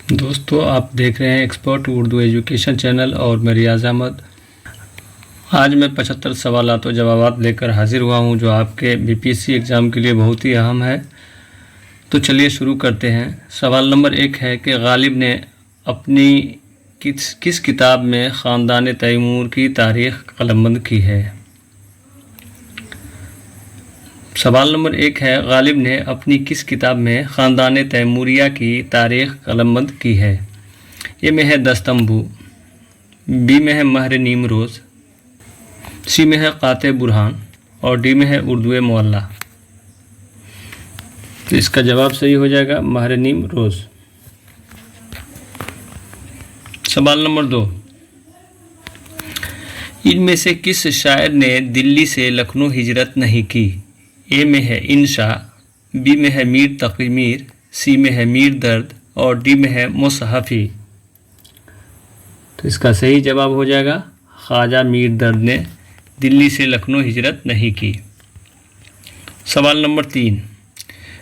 दोस्तों, आप देख रहे हैं एक्सपर्ट उर्दू एजुकेशन चैनल और मैं रियाज अहमद। आज मैं 75 सवालात और जवाबात लेकर हाजिर हुआ हूं जो आपके बीपीएससी एग्ज़ाम के लिए बहुत ही अहम है। तो चलिए शुरू करते हैं। सवाल नंबर 1 है कि गालिब ने अपनी किस किताब में ख़ानदान तैमूर की तारीख़ कलमबंद की है। सवाल नंबर 1 है, गालिब ने अपनी किस किताब में ख़ानदान तैमूरिया की तारीख़ कलमबंद की है। ए में है दस्तंबू, बी में है महर नीमरोज़, सी में है क़ाते बुरहान और डी में है उर्दू मुअल्ला। तो इसका जवाब सही हो जाएगा महर नीमरोज़। सवाल नंबर 2, इनमें से किस शायर ने दिल्ली से लखनऊ हिजरत नहीं की। ए में है इंशा, बी में है मीर तक़ी मीर, सी में है मीर दर्द और डी में है मुसहफ़ी। तो इसका सही जवाब हो जाएगा ख्वाजा मीर दर्द ने दिल्ली से लखनऊ हिजरत नहीं की। सवाल नंबर 3,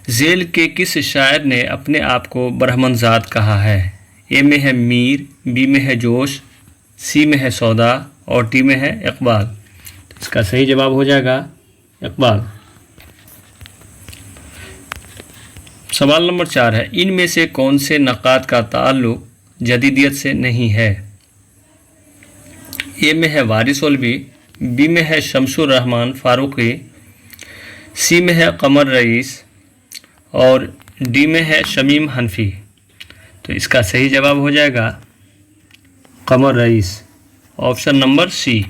झेल के किस शायर ने अपने आप को ब्रह्मनजाद कहा है। ए में है मीर, बी में है जोश, सी में है सौदा और डी में है इकबाल। तो इसका सही जवाब हो जाएगा इकबाल। सवाल नंबर 4 है, इनमें से कौन से नक़ाद का ताल्लुक जदीदियत से नहीं है। ए में है वारिस औलवी, बी में है शमसुर रहमान फ़ारूक़ी, सी में है कमर रईस और डी में है शमीम हनफी। तो इसका सही जवाब हो जाएगा कमर रईस, ऑप्शन नंबर सी।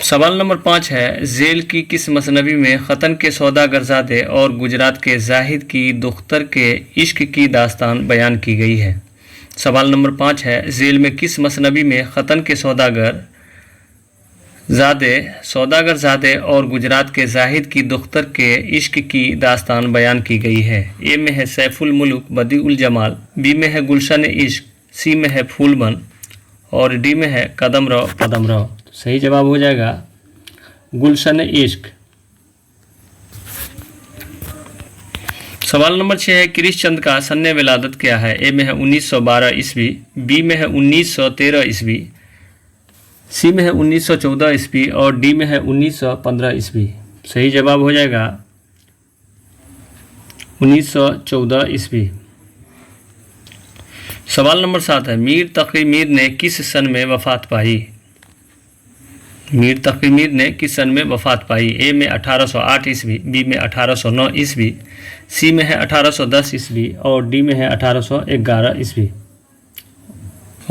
सवाल नंबर 5 है, झेल की किस मसनवी में ख़तन के सौदागरज़ादे और गुजरात के जाहिद की दुख्तर के इश्क की दास्तान बयान की गई है। सवाल नंबर 5 है, झेल में किस मसनवी में ख़तन के सौदागरज़ादे और गुजरात के जाहिद की दुख्तर के इश्क की दास्तान बयान की गई है। ए में है सैफुल मुल्क बदीउल जमाल, बी में है गुलशन इश्क, सी में है फूलबन और डी में है कदम रहो। सही जवाब हो जाएगा गुलशन इश्क। सवाल नंबर 6 है, किरिश चंद का सन्ने विलादत क्या है। ए में है 1912 ईस्वी, बी में है 1913 ईस्वी, सी में है 1914 ईस्वी और डी में है 1915 ईस्वी। सही जवाब हो जाएगा 1914 ईस्वी। सवाल नंबर 7 है, मीर तक़ी मीर ने किस सन में वफ़ात पाई। मीर तक़ी मीर ने किस सन में वफ़ात पाई। ए में 1808 ईस्वी, बी में 1809 ईस्वी, सी में है 1810 ईस्वी और डी में है 1811 ईस्वी।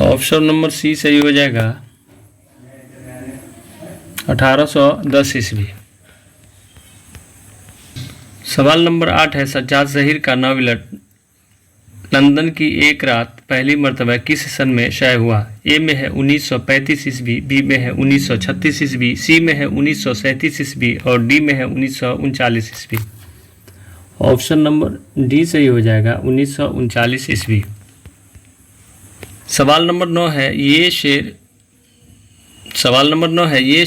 ऑप्शन नंबर सी सही हो जाएगा 1810 ईस्वी। सवाल नंबर 8 है, सज्जाद ज़हीर का नावल लंदन की एक रात पहली मरतबा किस सन में शाये हुआ। ए में है 1935 ईस्वी, बी में है 1936 ईस्वी, सी में है 1937 ईस्वी और डी में है 1939 ईस्वी। ऑप्शन नंबर डी सही हो जाएगा 1939 ईस्वी। सवाल नंबर 9 है, ये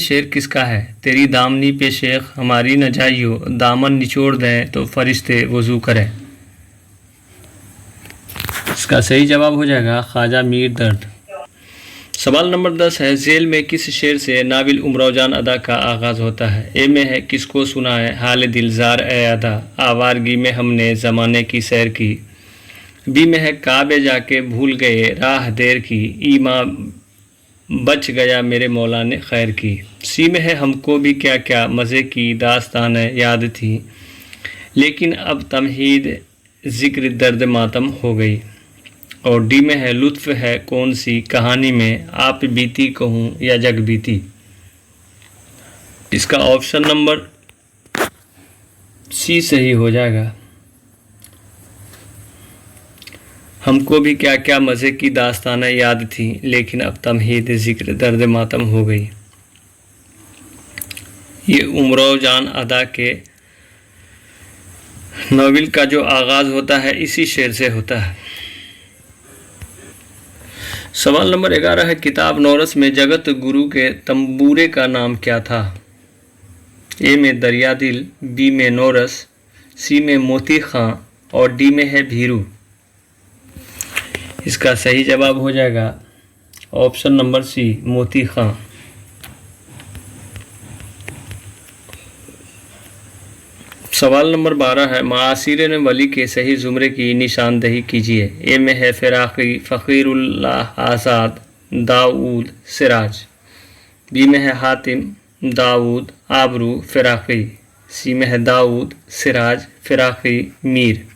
शेर किसका है। तेरी दामनी पे शेख हमारी न जाइयो, दामन निचोड़ दें तो फरिश्ते वज़ू करें। इसका सही जवाब हो जाएगा ख्वाजा मीर दर्द। सवाल नंबर 10 है, झेल में किस शेर से नाविल उमराव अदा का आगाज़ होता है। ए में है किसको सुना है हाल दिलजार ए अदा, आवारगी में हमने ज़माने की सैर की, बी में है काबे जाके भूल गए राह देर की, ईमा बच गया मेरे मौला ने खैर की, सी में है हमको भी क्या क्या मज़े की दास्तान याद थी, लेकिन अब तमहीद ज़िक्र दर्द मातम हो गई और डी में है लुत्फ़ है कौन सी कहानी में, आप बीती कहूँ या जग बीती। इसका ऑप्शन नंबर सी सही हो जाएगा, हमको भी क्या क्या मज़े की दास्तानें याद थी लेकिन अब तमहीद ज़िक्र दर्द मातम हो गई। ये उमराव जान अदा के नावल का जो आगाज़ होता है इसी शेर से होता है। सवाल नंबर 11 है, किताब नौरस में जगत गुरु के तंबूरे का नाम क्या था। ए में दरिया दिल, बी में नौरस, सी में मोती खां और डी में है भीरू। इसका सही जवाब हो जाएगा ऑप्शन नंबर सी, मोती खां। सवाल नंबर 12 है, मासिर वली के सही ज़ुमरे की निशानदही कीजिए। ए में है फ़िराक़ी, फ़क़ीरुल्लाह, आज़ाद, दाऊद, सिराज। बी में है हातिम, दाऊद, आबरू, फ़िराक़ी। सी में है दाऊद, सिराज, फ़िराक़ी, मीर।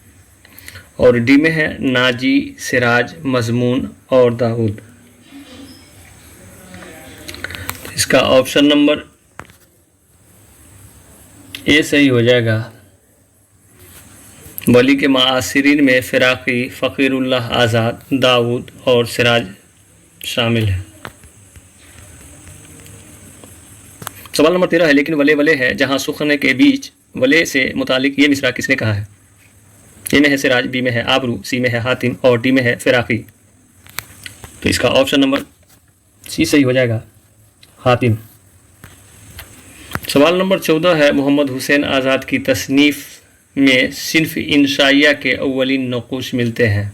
और डी में है नाजी, सिराज, मज़मून और दाऊद। इसका ऑप्शन नंबर ए सही हो जाएगा। वली के मासिरीन में फ़िराक़ी, फ़क़ीरुल्लाह, आज़ाद, दाऊद और सिराज शामिल है। सवाल नंबर 13 है, लेकिन वले वले है जहाँ सुखने के बीच वले से मुतालिक ये मिसरा किसने कहा है। ए में है सिराज, बी में है आबरू, सी में है हातिम और डी में है फ़िराक़ी। तो इसका ऑप्शन नंबर सी सही हो जाएगा, हातिम। सवाल नंबर 14 है, मोहम्मद हुसैन आज़ाद की तसनीफ़ में सिन्फ़ इंशाइया के अव्वलीन नक़ूश मिलते हैं।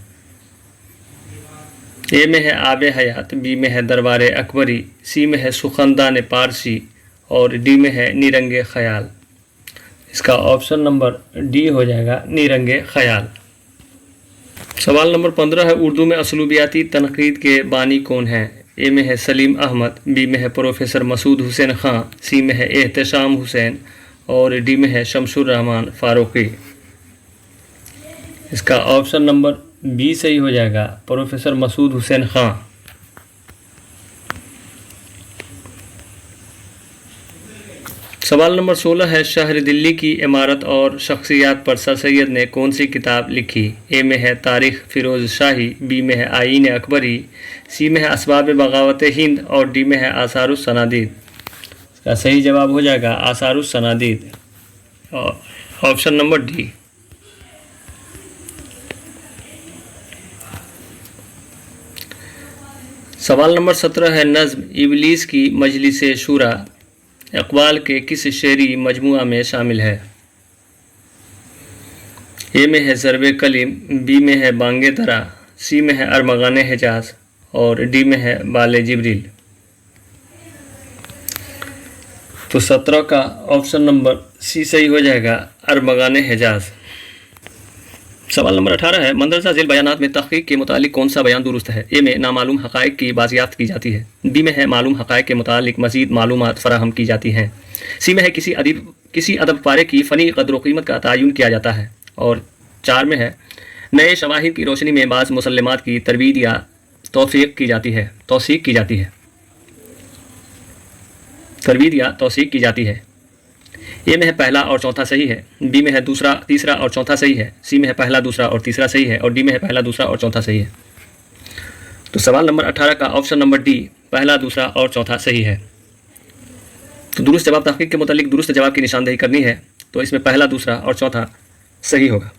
ए में है आब हयात, बी में है दरबार अकबरी, सी में है सुखनदान पारसी और डी में है नीरंगे ख़याल। इसका ऑप्शन नंबर डी हो जाएगा, नीरंगे ख़याल। सवाल नंबर 15 है, उर्दू में असलूबियाती तनक़ीद के बानी कौन हैं। ए में है सलीम अहमद, बी में है प्रोफेसर मसूद हुसैन ख़ां, सी में है एहतशाम हुसैन और डी में है शमशुर रहमान फ़ारूक़ी। इसका ऑप्शन नंबर बी सही हो जाएगा, प्रोफेसर मसूद हुसैन ख़ां। सवाल नंबर 16 है, शहर दिल्ली की इमारत और शख्सियात पर सर सैयद ने कौन सी किताब लिखी। ए में है तारीख़ फ़िरोज़ शाही, बी में है आईन अकबरी, सी में है असबाब बगावत हिंद और डी में है आसारुस सनादीद। इसका सही जवाब हो जाएगा आसारुस सनादीद, ऑप्शन नंबर डी। सवाल नंबर 17 है, नज़्म इबलीस की मजलिस शूरा इक़बाल के किस शेरी मजमुआ में शामिल है। ए में है ज़रबे कलीम, बी में है बांगे दरा, सी में है अरमगाने हिजाज और डी में है बाले जिब्रील। तो 17 का ऑप्शन नंबर सी सही हो जाएगा, अरमगाने हिजाज। सवाल नंबर 18 है, मंदरजा झेल बयानात में तहक़ीक़ के मुतालिक कौन सा बयान दुरुस्त है। ए में नामालूम हक़ाइक़ की बाज़ियाफ़्त की जाती है, बी में है मालूम हक़ाइक़ के मुतालिक मज़ीद मालूमात फ़राहम की जाती हैं, सी में है किसी अदब पारे की फ़नी क़द्र व क़ीमत का तयन किया जाता है और 4 में है नए शवाहिद की रोशनी में बाज़ मुसल्लमात की तरवीद या तौसीक़ की जाती है, तरवीद या तौसीक़ की जाती है। ए में है पहला और चौथा सही है, बी में है दूसरा, तीसरा और चौथा सही है, सी में है पहला, दूसरा और तीसरा सही है और डी में है पहला, दूसरा और चौथा सही है। तो सवाल नंबर 18 का ऑप्शन नंबर डी, पहला, दूसरा और चौथा सही है। तो दुरुस्त जवाब तहक़ीक़ के मुतालिक दुरुस्त जवाब की निशानदही करनी है, तो इसमें पहला, दूसरा और चौथा सही होगा।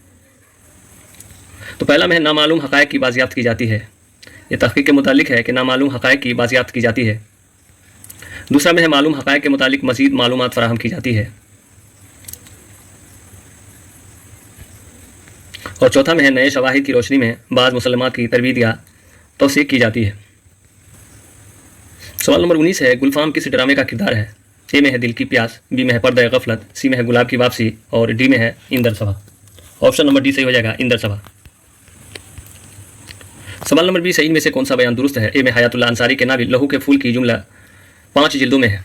तो पहला में है नामालूम हक़ाइक़ की बाज़ियाफ़्त की जाती है, ये तहक़ीक़ के मुतालिक है कि नामालूम हक़ाइक़ की बाज़ियाफ़्त की जाती है। दूसरा में है मालूम हक़ाइक़ के मुतालिक मज़ीद मालूमात फ़राहम की जाती है और चौथा में है नए शवाहिद की रोशनी में बाज़ मुसल्लमात की तरवीद या तौसीक़ की जाती है। सवाल नंबर 19 है, गुलफाम किस ड्रामे का किरदार है। ए में है दिल की प्यास, बी में है पर्दा गफलत, सी में है गुलाब की वापसी और डी में है इंदर सभा। ऑप्शन नंबर डी सही हो जाएगा, इंदर सभा। सवाल नंबर 20 है, इनमें से कौन सा बयान दुरुस्त है। ए में हयातुल्लाह अंसारी के नाविल लहू के फूल की जुमला 5 जिल्दों में है,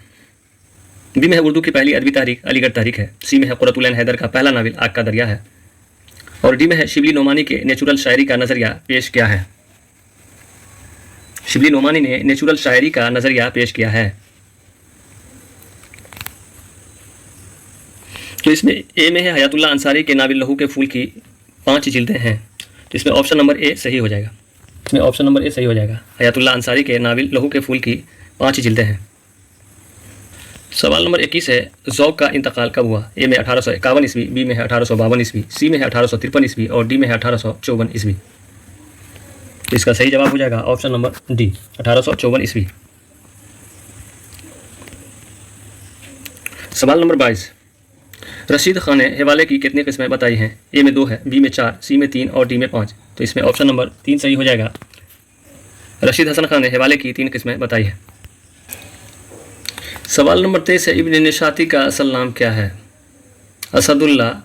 बी में है उर्दू की पहली अदबी तहरीक अलीगढ़ तहरीक है, सी में है क़ुर्रतुल ऐन हैदर का पहला नाविल आग का दरिया है और डी में है शिबली नोमानी के नेचुरल शायरी का नज़रिया पेश किया है। शिबली नोमानी ने नेचुरल शायरी का नज़रिया पेश किया है। तो इसमें ए में है हयातुल्लाह अंसारी के नाविल लहू के फूल की 5 जिल्दें हैं, तो इसमें ऑप्शन नंबर ए सही हो जाएगा, इसमें ऑप्शन नंबर ए सही हो जाएगा, हयातुल्लाह अंसारी के नाविल लहू के फूल की 5 जिल्दें हैं। सवाल नंबर 21 है, ज़ौक़ का इंतकाल कब हुआ। ए में 1851 ईस्वी, बी में है 1852 ईस्वी, सी में है 1853 ईस्वी और डी में है 1854 ईस्वी। तो इसका सही जवाब हो जाएगा ऑप्शन नंबर डी, 1854 ईस्वी। सवाल नंबर 22, रशीद खान ने हवाले की कितनी किस्में बताई हैं? ए में 2 है, बी में 4, सी में 3 और डी में 5। तो इसमें ऑप्शन नंबर 3 सही हो जाएगा। रशीद हसन खान ने हवाले की 3 किस्में बताई है। सवाल नंबर 23 है, इब्न निशाती का असल नाम क्या है? असदुल्ला,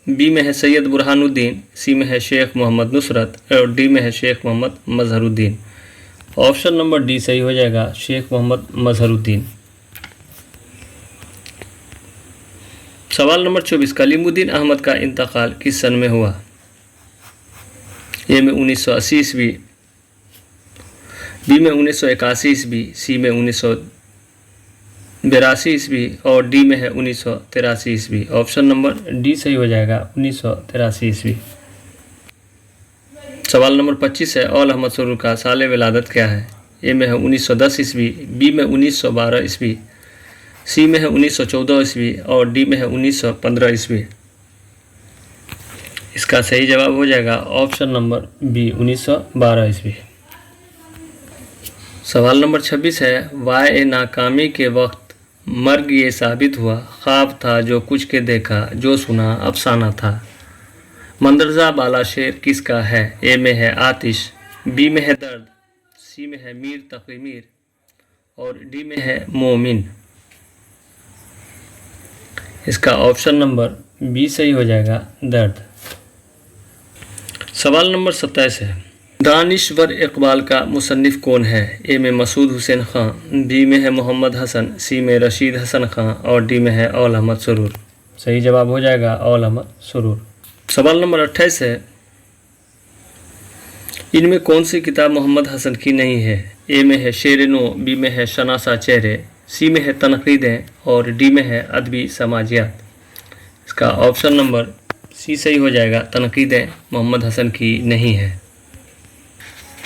बी में है सैयद बुरहानुद्दीन, सी में है शेख मोहम्मद नुसरत और डी में है Sheikh Mohammad Mazharuddin. Option number D सही हो जाएगा, शेख मोहम्मद मजहरुद्दीन। सवाल नंबर 24, कलीमुद्दीन अहमद का इंतकाल किस सन में हुआ? ए में 1980 ईस्वी, बी में 1981 ईस्वी, सी में 1982 ईस्वी और डी में है 1983 ईस्वी। ऑप्शन नंबर डी सही हो जाएगा, 1983 ईस्वी। सवाल नंबर 25 है, औल अहमद सुरूर का साल विलादत क्या है? ए में है 1910 ईस्वी, बी में 1912 ईस्वी, सी में है 1914 ईस्वी और डी में है 1915 ईस्वी। इसका सही जवाब हो जाएगा ऑप्शन नंबर बी, 1912 ईस्वी। सवाल नंबर 26 है, वाए नाकामी के वक्त मर्ग ये साबित हुआ, ख्वाब था जो कुछ के देखा, जो सुना अफसाना था। मंदरजा बाला शेर किसका है? ए में है आतिश, बी में है दर्द, सी में है मीर तकी मीर और डी में है मोमिन। इसका ऑप्शन नंबर बी सही हो जाएगा, दर्द। सवाल नंबर 27 है, दानिश्वर इकबाल का मुसन्निफ कौन है? ए में मसूद हुसैन खां, बी में है मोहम्मद हसन, सी में रशीद हसन खां और डी में है औल अहमद सुरूर। सही जवाब हो जाएगा औल अहमद सुरूर। सवाल नंबर 28 है, इनमें कौन सी किताब मोहम्मद हसन की नहीं है? ए में है शेर नो, बी में है शनासा चेहरे, सी में है तनकीदें और डी में है अदबी समाजियात। इसका ऑप्शन नंबर सी सही हो जाएगा, तनकीदें मोहम्मद हसन की नहीं है।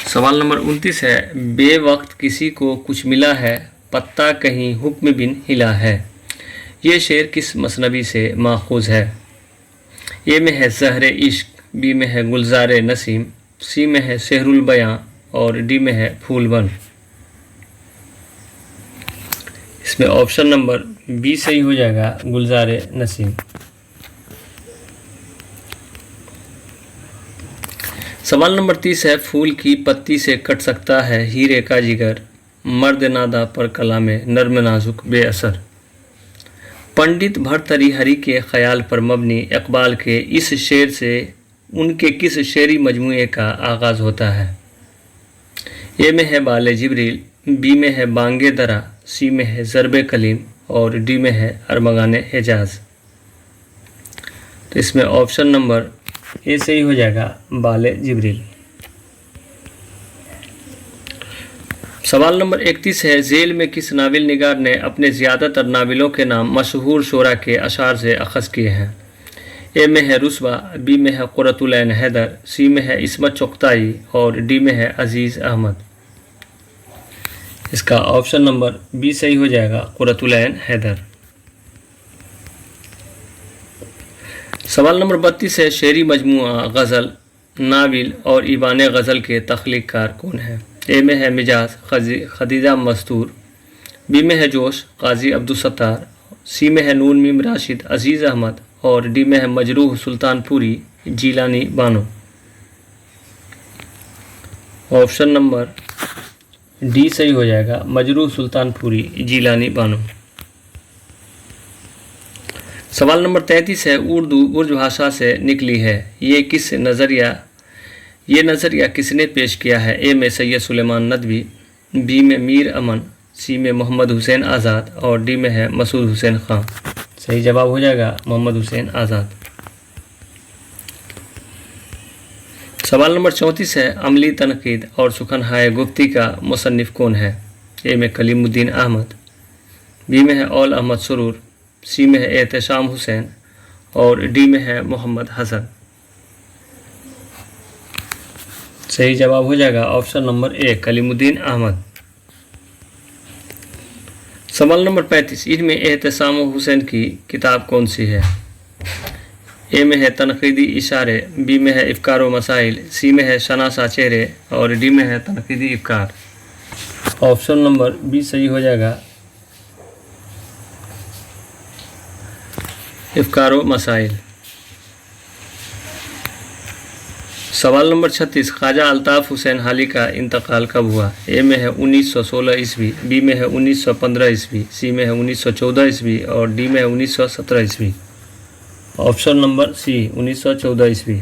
सवाल नंबर 29 है, बेवक्त किसी को कुछ मिला है, पत्ता कहीं हुक्म बिन हिला है। ये शेर किस मसनबी से माखूज़ है? ए में है ज़हर इश्क, बी में है गुलजार नसीम, सी में है शहरुल बयां और डी में है फूलबन। इसमें ऑप्शन नंबर बी सही हो जाएगा, गुलजार नसीम। सवाल नंबर 30 है, फूल की पत्ती से कट सकता है हीरे का जिगर, मर्द नादा पर कलामे नर्म नाजुक बेअसर। पंडित भर्तृहरि के ख्याल पर मबनी इकबाल के इस शेर से उनके किस शेरी मजमूए का आगाज़ होता है? ए में है बाले जिब्रील, बी में है बांगे दरा, सी में है ज़रबे कलीम और डी में है अरमगान एजाज। तो इसमें ऑप्शन नंबर ए सही हो जाएगा, बाले जिब्रील। सवाल नंबर 31 है, झेल में किस नाविल निगार ने अपने ज़्यादातर नाविलों के नाम मशहूर शोरा के अशार से अखज़ किए हैं? ए में है रुस्वा, बी में है कुर्रतुल ऐन हैदर, सी में है इस्मत चुगताई और डी में है अजीज़ अहमद। इसका ऑप्शन नंबर बी सही हो जाएगा, कुर्रतुल ऐन हैदर। सवाल नंबर 32 है, शेरी मजमुआ, गज़ल, नाविल और ईवान गज़ल के तख्लीक़कार कौन है? ए में है मिजाज, खदीजा मस्तूर, बी में है जोश, काजी अब्दुलसत्तार, सी में है नून मीम राशिद अजीज़ अहमद और डी में है मजरूह सुल्तानपुरी जीलानी बानो। ऑप्शन नंबर डी सही हो जाएगा, मजरूह सुल्तानपुरी जीलानी बानो। सवाल नंबर 33 है, उर्दू बुर्ज भाषा से निकली है, ये नज़रिया किसने पेश किया है? ए में सैयद सुलेमान नदवी, बी में मीर अमन, सी में मोहम्मद हुसैन आज़ाद और डी में है मसूद हुसैन खां। सही जवाब हो जाएगा मोहम्मद हुसैन आज़ाद। सवाल नंबर 34 है, अमली तनकीद और सुखनहाय गुफ्ती का मुसन्निफ कौन है? ए में कलीमुद्दीन अहमद, बी में है औल अहमद सुरूर, सी में है एहतशाम हुसैन और डी में है मोहम्मद हसन। सही जवाब हो जाएगा option number A, Kaleemuddin Ahmed. सवाल नंबर 35, इनमें एहतशाम हुसैन की किताब कौन सी है? ए में है तनकीदी इशारे, बी में है इफ़कार व मसाइल, सी में है शनासा चेहरे और डी में है तनकीदी इफ़कार। ऑप्शन नंबर बी सही हो जाएगा, इफ़्कारो मसाइल। सवाल नंबर 36, ख्वाजा अल्ताफ़ हुसैन हाली का इंतकाल कब हुआ? ए में है 1916 ईस्वी, बी में है 1915 ईस्वी, सी में है 1914 ईस्वी और डी में है 1917 ईस्वी। ऑप्शन नंबर सी 1914 ईस्वी।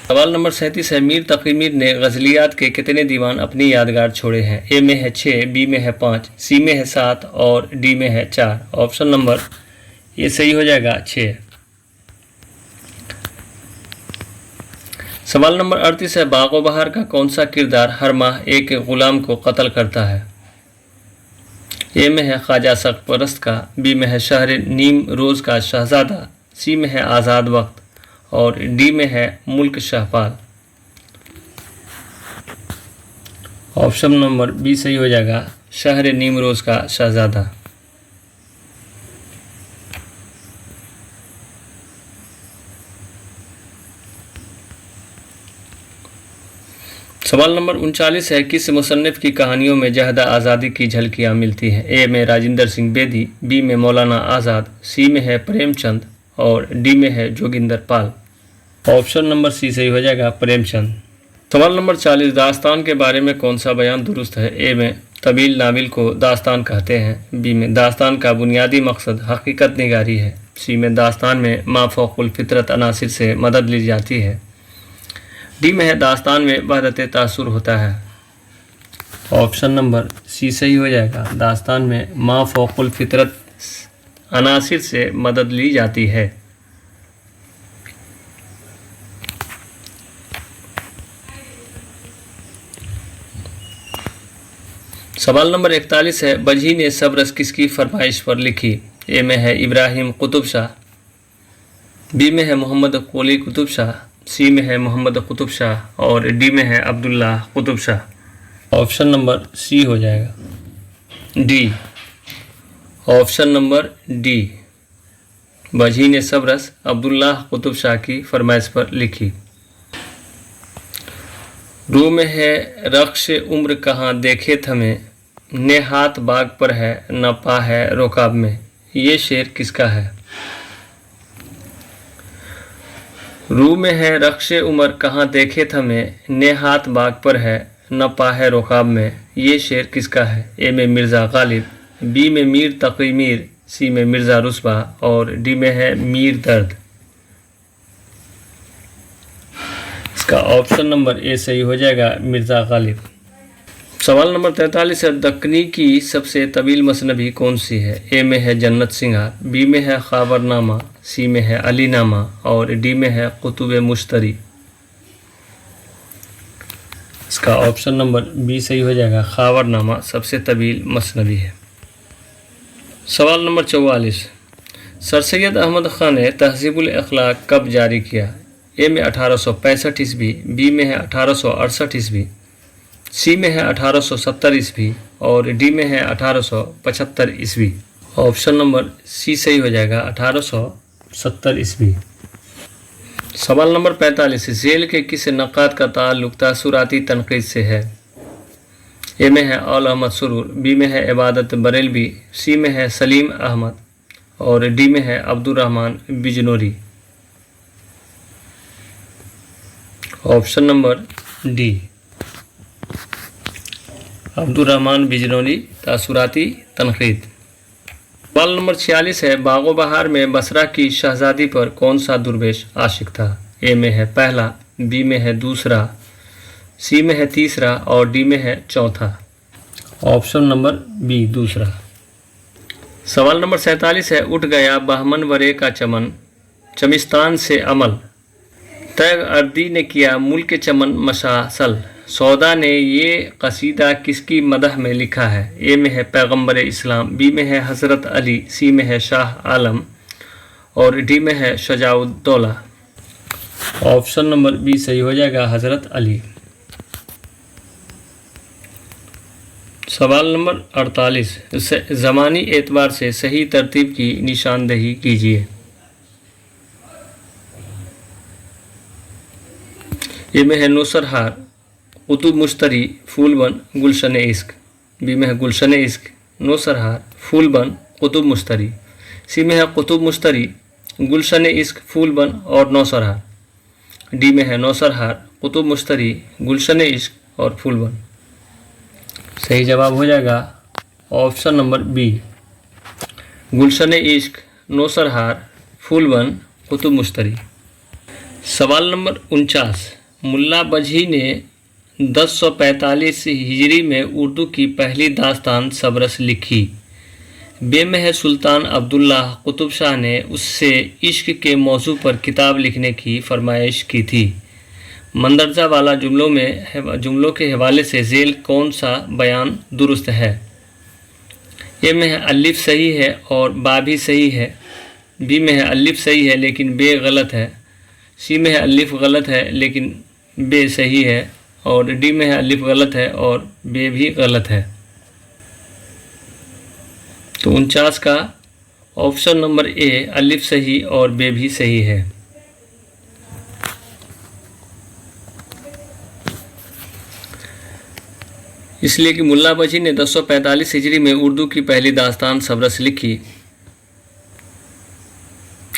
सवाल नंबर 37 है, मीर तक़ी मीर ने गज़लियात के कितने दीवान अपनी यादगार छोड़े हैं? ए में है 6, बी में है 5, सी में है 7 और डी में है 4। ऑप्शन नंबर ये सही हो जाएगा 6। सवाल नंबर 38 है, बाग़ो बहार का कौन सा किरदार हर माह एक ग़ुलाम को कत्ल करता है? ए में है ख्वाजा सरपरस्त का, बी में है शहर नीम रोज़ का शहज़ादा, सी में है आज़ाद वक्त और डी में है मुल्क शहपाल। ऑप्शन नंबर बी सही हो जाएगा, शहर नीम रोज़ का शहज़ादा। सवाल नंबर 39 है, किस मुसन्निफ़ की कहानियों में जहदा आज़ादी की झलकियाँ मिलती हैं? ए में राजिंदर सिंह बेदी, बी में मौलाना आज़ाद, सी में है प्रेमचंद और डी में है जोगिंदर पाल। ऑप्शन नंबर सी सही हो जाएगा, प्रेमचंद। सवाल नंबर 40, दास्तान के बारे में कौन सा बयान दुरुस्त है? ए में तवील नाविल को दास्तान कहते हैं, बी में दास्तान का बुनियादी मकसद हकीकत निगारी है, सी में दास्तान में मा फौकुल फितरत अनासिर से मदद ली जाती है, डी में है दास्तान में वहदत तासुर होता है। ऑप्शन नंबर सी सही हो जाएगा, दास्तान में मा फौकुल फितरत अनासिर से मदद ली जाती है। सवाल नंबर 41 है, बजी ने सब्रस किसकी फरमाइश पर लिखी? ए में है इब्राहिम कुतुब शाह, बी में है मोहम्मद कोली कुतुब शाह, सी में है मोहम्मद कुतुब शाह और डी में है Abdullah Qutub Shah. Option number C हो जाएगा, डी। ऑप्शन नंबर डी, बजी ने सब्रस अब्दुल्ला कुतुब शाह की फरमाइश पर लिखी। रू में है रक्श उम्र कहाँ देखे थमे, ने हाथ बाग पर है न पा है रोकाब में, ये शेर किसका है? रू में है रक्श उमर कहाँ देखे थमे, ने हाथ बाग पर है न पा है रोकाब में, ये शेर किसका है? ए में मिर्ज़ा गालिब, बी में मीर तक़ी मीर, सी में मिर्ज़ा रुस्बा और डी में है मीर दर्द। इसका ऑप्शन नंबर ए सही हो जाएगा, मिर्ज़ा गालिब। सवाल नंबर 43 है, दक्कनी की सबसे तवील मसनबी कौन सी है? ए में है जन्नत सिंगार, बी में है खाबरनामा, सी में है अलीनामा और डी में है कुतुब मुश्तरी। इसका ऑप्शन नंबर बी सही हो जाएगा, खाबरनामा सबसे तवील मसनबी है। सवाल नंबर 44, सर सैयद अहमद ख़ान ने तहज़ीबुल अखलाक कब जारी किया? ए में 1865 ईस्वी, बी में है 1868 ईस्वी, सी में है 1870 ईस्वी और डी में है 1875 ईस्वी। ऑप्शन नंबर सी सही हो जाएगा, 1870 ईस्वी। सवाल नंबर 45, झेल के किस नक़ाद का ताल्लुक़ तासुराती तनक़ीद से है? ए में है औल अहमद सुरूर, बी में है इबादत बरेलवी, सी में है सलीम अहमद और डी में है अब्दुर्रहमान बिजनोरी। ऑप्शन नंबर डी, अब्दुर्रहमान बिजनोरी तासुराती तनक़ीद। सवाल नंबर 46 है, बाग़ो बहार में बसरा की शहज़ादी पर कौन सा दुर्वेश आशिक था? ए में है पहला, बी में है दूसरा, सी में है तीसरा और डी में है चौथा। ऑप्शन नंबर बी, दूसरा। सवाल नंबर 47 है, उठ गया बहमन वरे का चमन, चमिस्तान से अमल, तैग अर्दी ने किया मुल्क चमन मशासल, सौदा ने ये कसीदा किसकी मदह में लिखा है? ए में है पैगम्बर इस्लाम, बी में है हज़रत अली, सी में है शाह आलम और डी में है शजाउद्दौला। ऑप्शन नंबर बी सही हो जाएगा, हज़रत अली। सवाल नंबर 48, ज़मानी एतबार से सही तरतीब की निशानदही कीजिए। ए में है नौसरहार, कुतुब मुश्तरी, फूलबन, गुलशन इश्क, बी में है गुलशन इश्क, नौसरहार, फूलबन, कुतुब मुश्तरी, सी में है कुतुब मुश्तरी, गुलशन इश्क, फूलबन और नौसरहार। डी में है नौसरहार, कुतुब मुश्तरी, गुलशन इश्क और फूलबन। सही जवाब हो जाएगा ऑप्शन नंबर बी, गुलशन इश्क, नौसरहार, फूलबन, कुतुब मुश्तरी। सवाल नंबर 49, मुल्ला बजही ने 1045 हिजरी में उर्दू की पहली दास्तान सबरस लिखी। बे में है सुल्तान अब्दुल्लाह कुतुब शाह ने उससे इश्क के मौजू पर किताब लिखने की फरमाइश की थी। मंदरजा वाला जुमलों के हवाले से झेल कौन सा बयान दुरुस्त है? ए में है अलिफ सही है और बा भी सही है। बी में है अलिफ सही है लेकिन बे गलत है। सी में है अलिफ गलत है लेकिन बे सही है। और डी में है अलिफ गलत है और बे भी गलत है। तो 49 का ऑप्शन नंबर ए अलिफ सही और बे भी सही है। इसलिए कि मुल्ला बजही ने 1045 हिजरी में उर्दू की पहली दास्तान सबरस लिखी।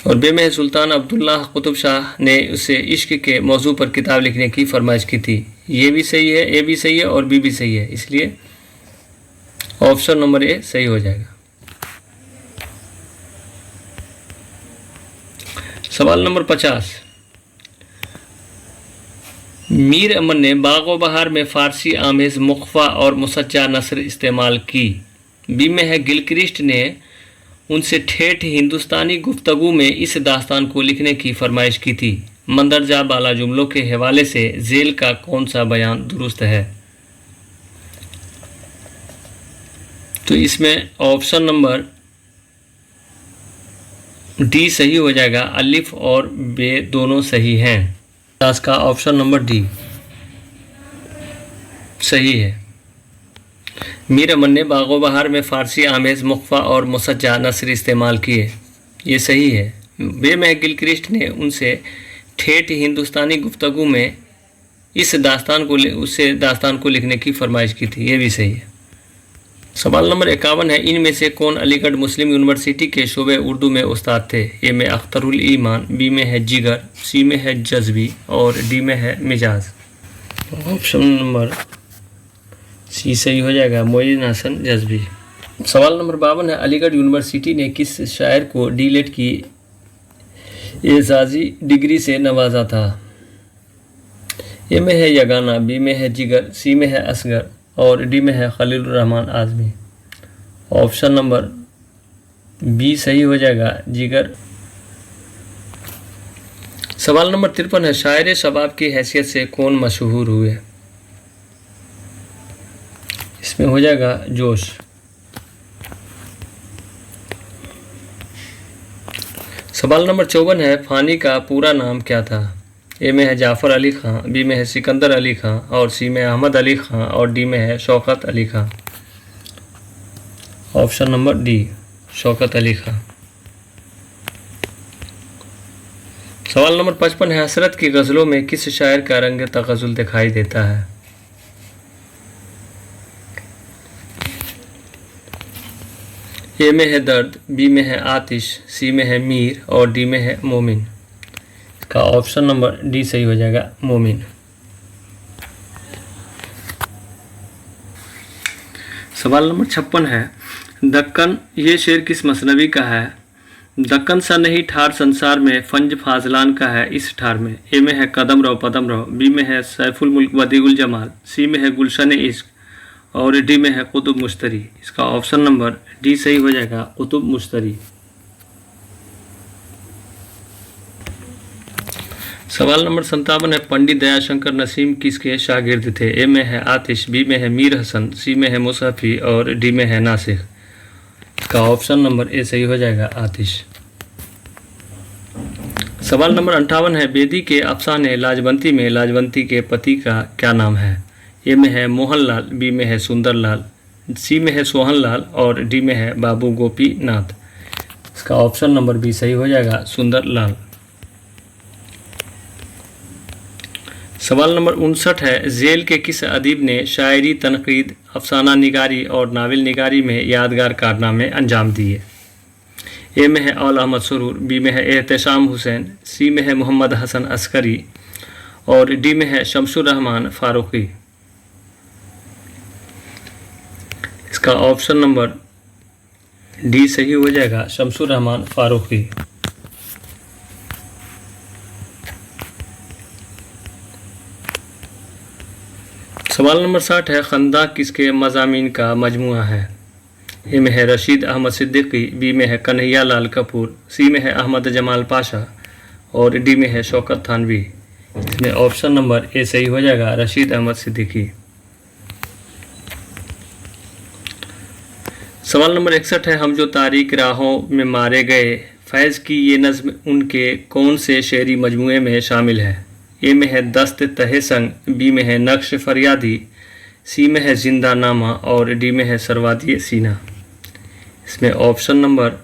और बे में सुल्तान अब्दुल्लाह कुतुब शाह ने उसे इश्क के मौजू पर किताब लिखने की फरमाइश की थी। ये भी सही है, ए भी सही है और बी भी सही है, इसलिए ऑप्शन नंबर ए सही हो जाएगा। सवाल नंबर 50, मीर अमन ने बागो बहार में फ़ारसी आमेज़ मुख्फा और मुसज्जा नस्र इस्तेमाल की। बी में है गिलक्रिस्ट ने उनसे ठेठ हिंदुस्तानी गुफ्तगू में इस दास्तान को लिखने की फरमाइश की थी। मंदरजा बाला जुमलों के हवाले से झेल का कौन सा बयान दुरुस्त है? तो इसमें ऑप्शन नंबर डी सही हो जाएगा, अलिफ और बे दोनों सही हैं। का ऑप्शन नंबर डी सही है। मीर अमन ने बागो बहार में फ़ारसी आमेज़ मुख्फा और मुसज्जा नस्र इस्तेमाल किए, ये सही है। बे में गिलक्रिस्ट ने उनसे ठेठ हिंदुस्तानी गुफ्तगू में इस दास्तान को लिखने की फरमाइश की थी, ये भी सही है। सवाल नंबर 51 है, इनमें से कौन अलीगढ़ मुस्लिम यूनिवर्सिटी के शोबे उर्दू में उस्ताद थे? ए में अख्तरुल ईमान, बी में है जिगर, सी में है जज्बी और डी में है मिजाज। ऑप्शन नंबर सी सही हो जाएगा, मोइन हसन जज्बी। सवाल नंबर 52 है, अलीगढ़ यूनिवर्सिटी ने किस शायर को डीलेट की एजाज़ी डिग्री से नवाजा था? ए में है यगाना, बी में है जिगर, सी में है असगर और डी में है Khalilur Rahman Azmi. Option number B सही हो जाएगा, जिगर। सवाल नंबर 53 है, शायर शबाब की हैसियत से कौन मशहूर हुए? इसमें हो जाएगा जोश। सवाल नंबर 54 है, फ़ानी का पूरा नाम क्या था? ए में है जाफ़र अली ख़ां, बी में है सिकंदर अली ख़ां और सी में अहमद अली ख़ां और डी में है शौकत अली ख़ां। Option number D Shaukat Ali ख़ां। सवाल नंबर 55 है, हसरत की गज़लों में किस शायर का रंग तग़ज़ुल दिखाई देता है? ए में है दर्द, बी में है आतिश, सी में है मीर और डी में है मोमिन। का ऑप्शन नंबर डी सही हो जाएगा, मोमिन। सवाल नंबर 56 है, दक्कन ये शेर किस मसनवी का है? दक्कन सा नहीं ठार संसार में, फंज फाजलान का है इस ठार में। ए में है कदम रहो पदम रहो, बी में है सैफुल मुल्क बदीउल जमाल, सी में है गुलशन इश्क और डी में है कुतुब मुश्तरी। इसका ऑप्शन नंबर डी सही हो जाएगा, कुतुब मुश्तरी। सवाल नंबर 57 है, पंडित दयाशंकर नसीम किसके शागिर्द थे? ए में है आतिश, बी में है मीर हसन, सी में है मुसाफी और डी में है नासिर। इसका ऑप्शन नंबर ए सही हो जाएगा, आतिश। सवाल नंबर 58 है, बेदी के अफसाने लाजवंती में लाजवंती के पति का क्या नाम है? ए में है मोहनलाल, बी में है सुंदरलाल, सी में है सोहनलाल और डी में है बाबू गोपी नाथ। इसका ऑप्शन नंबर बी सही हो जाएगा, सुंदरलाल। सवाल नंबर 59 है, झेल के किस अदीब ने शायरी, तनकीद, अफसाना निगारी और नावल निगारी में यादगार कारनामे अंजाम दिए? ए में है औल अहमद सुरूर, बी में है एहतशाम हुसैन, सी में है मोहम्मद हसन अस्करी और डी में है शमसुर रहमान फारूकी। इसका ऑप्शन नंबर डी सही हो जाएगा, शमसुर रहमान फारूकी। सवाल नंबर 60 है, खंदा किसके मज़ामीन का मजमुआ है? ए में है रशीद अहमद सिद्दीकी, बी में है कन्हैया लाल कपूर, सी में है अहमद जमाल पाशा और डी में है शौकत थानवी। इसमें ऑप्शन नंबर ए सही हो जाएगा, रशीद अहमद सिद्दीकी। सवाल नंबर 61 है, हम जो तारीक राहों में मारे गए, फैज़ की ये नज़्म उनके कौन से शेरी मजमुए में शामिल है? ए में है दस्त तहे संग, बी में है नक्श फरियादी, सी में है जिंदा नामा और डी में है सरवादी सीना। इसमें ऑप्शन नंबर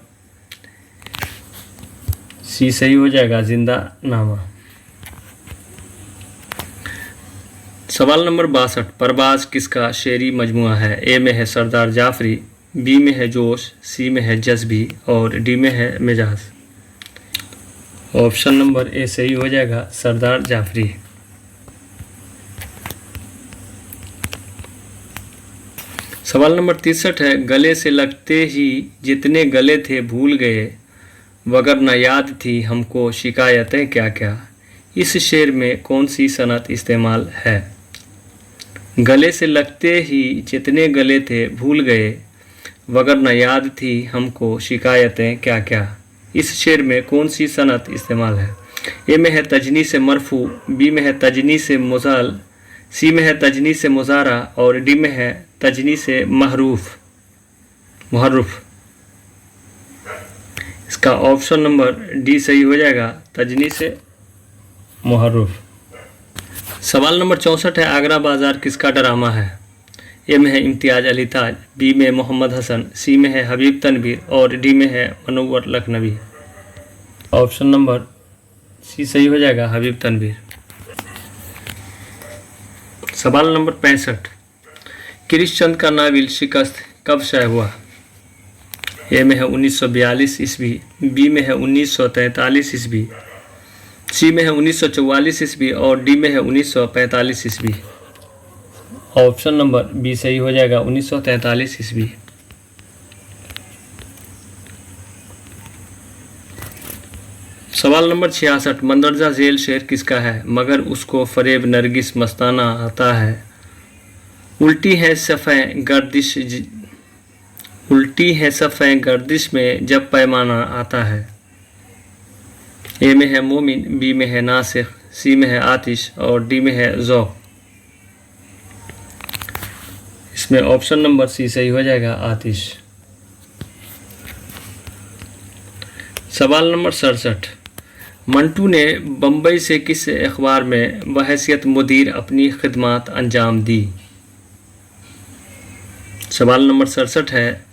सी सही हो जाएगा, जिंदा नामा। सवाल नंबर 62, परबाज किसका शेरी मजमुआ है? ए में है सरदार जाफरी, बी में है जोश, सी में है जज्बी और डी में है मिजाज। ऑप्शन नंबर ए सही हो जाएगा, सरदार जाफरी। सवाल नंबर 63 है, गले से लगते ही जितने गले थे भूल गए, वगर न याद थी हमको शिकायतें क्या क्या। इस शेर में कौन सी सनत इस्तेमाल है? गले से लगते ही जितने गले थे भूल गए, वगर न याद थी हमको शिकायतें क्या क्या। इस शेर में कौन सी सनत इस्तेमाल है? ए में है तजनी से मरफू, बी में है तजनी से मुज़ल, सी में है तजनी से मुज़ारा और डी में है तजनी से मुहर्रफ। इसका ऑप्शन नंबर डी सही हो जाएगा, तजनी से मुहर्रफ। सवाल नंबर 64 है, आगरा बाजार किसका ड्रामा है? ए में है इम्तियाज़ अली ताज, बी में मोहम्मद हसन, सी में है हबीब तनवीर और डी में है मनव्वर लखनवी। ऑप्शन नंबर सी सही हो जाएगा, हबीब तनवीर। सवाल नंबर 65, किरिश्चंद का नावल शिकस्त कब शाया हुआ? ए में है 1942 ईस्वी, बी में है 1943 ईस्वी, सी में है 1944 ईस्वी और डी में है 1945 ईस्वी। ऑप्शन नंबर बी सही हो जाएगा, 1943 ईस्वी। सवाल नंबर 66, मंदरजा झेल शेर किसका है? मगर उसको फरेब नरगिस मस्ताना आता है, उल्टी है सफ़े गर्दिश में जब पैमाना आता है। ए में है मोमिन, बी में है नासिख, सी में है आतिश और डी में है ज़ौक़। इसमें ऑप्शन नंबर सी सही हो जाएगा, आतिश। सवाल नंबर 67, मंटू ने बम्बई से किस अखबार में बहैसियत मुदीर अपनी खिदमत अंजाम दी? सवाल नंबर 67 है,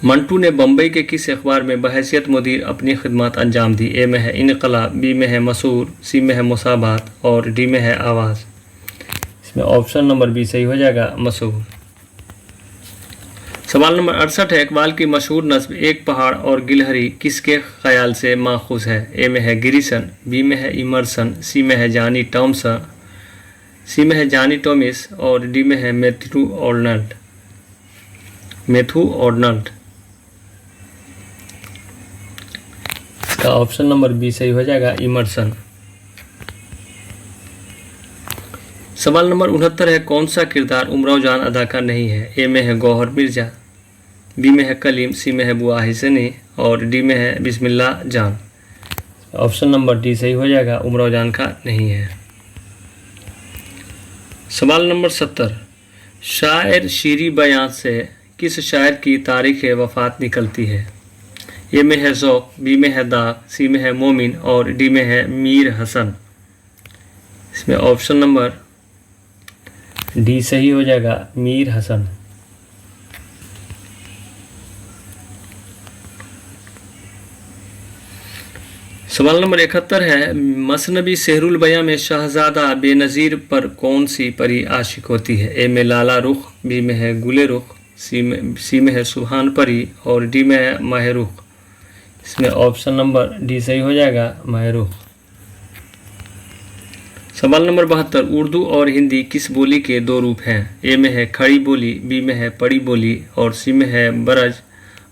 मंटू ने बम्बई के किस अखबार में बहैसियत मुदीर अपनी खिदमत अंजाम दी? ए में है इनकलाब, बी में है मसूर, सी में है मुसाबात और डी में है आवाज़। इसमें ऑप्शन नंबर बी सही हो जाएगा, मसूर। सवाल नंबर 68 है, इकबाल की मशहूर नस्ब एक पहाड़ और गिलहरी किसके ख्याल से माखूज है? ए में है गिरिसन, बी में है इमर्सन, सी में है जानी टॉमिस और डी में है मैथ्यू ऑर्नल्ड। इसका ऑप्शन नंबर बी सही हो जाएगा, इमर्सन। सवाल नंबर 69 है, कौन सा किरदार उमराव जान अदा का नहीं है? ए में है गौहर मिर्जा, बी में है कलीम, सी में है बुआ हिसनी और डी में है बिस्मिल्लाह जान। ऑप्शन नंबर डी सही हो जाएगा, उमराव जान का नहीं है। सवाल नंबर 70, शायर शीरी बयान से किस शायर की तारीख़ वफ़ात निकलती है? ए में है ज़ौक़, बी में है दाग, सी में है मोमिन और डी में है मीर हसन। इसमें ऑप्शन नंबर डी सही हो जाएगा, मीर हसन। सवाल नंबर 71 है, मसनबी सेहरुल बयां में शहजादा बेनज़ीर पर कौन सी परी आशिक होती है? ए में लाला रुख, बी में है गुले रुख, सी में है सुहान परी और डी में है माह रुख। इसमें ऑप्शन नंबर डी सही हो जाएगा, महरू। सवाल नंबर 72, उर्दू और हिंदी किस बोली के दो रूप हैं? ए में है खड़ी बोली, बी में है पड़ी बोली और सी में है ब्रज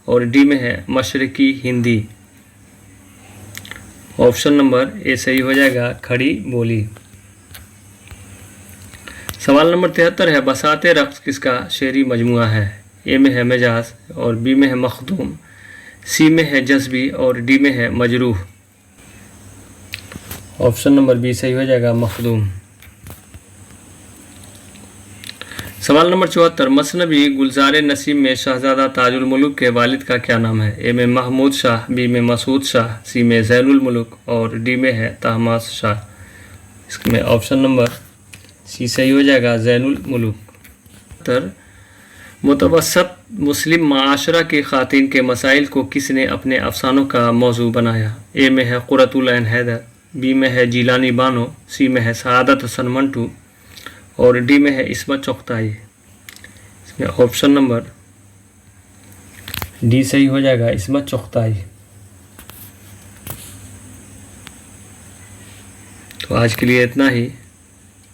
और डी में है मशरकी हिंदी। ऑप्शन नंबर ए सही हो जाएगा, खड़ी बोली। सवाल नंबर 73 है, बसाते रक्स किसका शेरी मजमुआ है? ए में है मिजाज और बी में है मखदूम, सी में है जज्बी और डी में है मजरूह। ऑप्शन नंबर बी सही हो जाएगा, मखदूम। सवाल नंबर 74, मसनबी गुलजार नसीम में शहजादा ताजुल मुल्क के वालिद का क्या नाम है? ए में महमूद शाह, बी में मसूद शाह, सी में जैनुल मुल्क और डी में है तहमास शाह। इसमें ऑप्शन नंबर सी सही हो जाएगा, जैनुल मुल्क। मुतवस्सत मुस्लिम माशरा की ख़ातिन के मसाइल को किसने अपने अफसानों का मौजू बनाया? ए में है कुर्रतुल ऐन हैदर, बी में है जीलानी बानो, सी में है सआदत हसन मंटू और डी में है इस्मत चुगताई। इसमें ऑप्शन नंबर डी सही हो जाएगा, इस्मत चुगताई। तो आज के लिए इतना ही।